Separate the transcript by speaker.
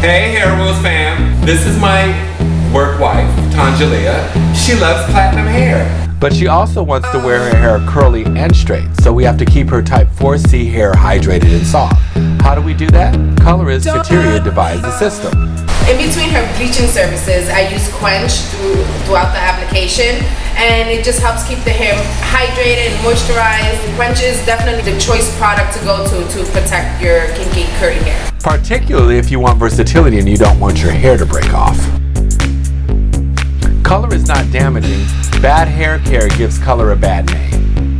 Speaker 1: Hey Hair Rules fam, this is my work wife, Tanjalia. She loves platinum hair. But she also wants to wear her hair curly and straight, so we have to keep her type 4C hair hydrated and soft. How do we do that? Colorist Sateria devised the system.
Speaker 2: In between her bleaching services, I use Quench throughout the application, and it just helps keep the hair hydrated and moisturized. Quench is definitely the choice product to go to protect your kinky, curly hair.
Speaker 1: Particularly if you want versatility and you don't want your hair to break off. Color is not damaging. Bad hair care gives color a bad name.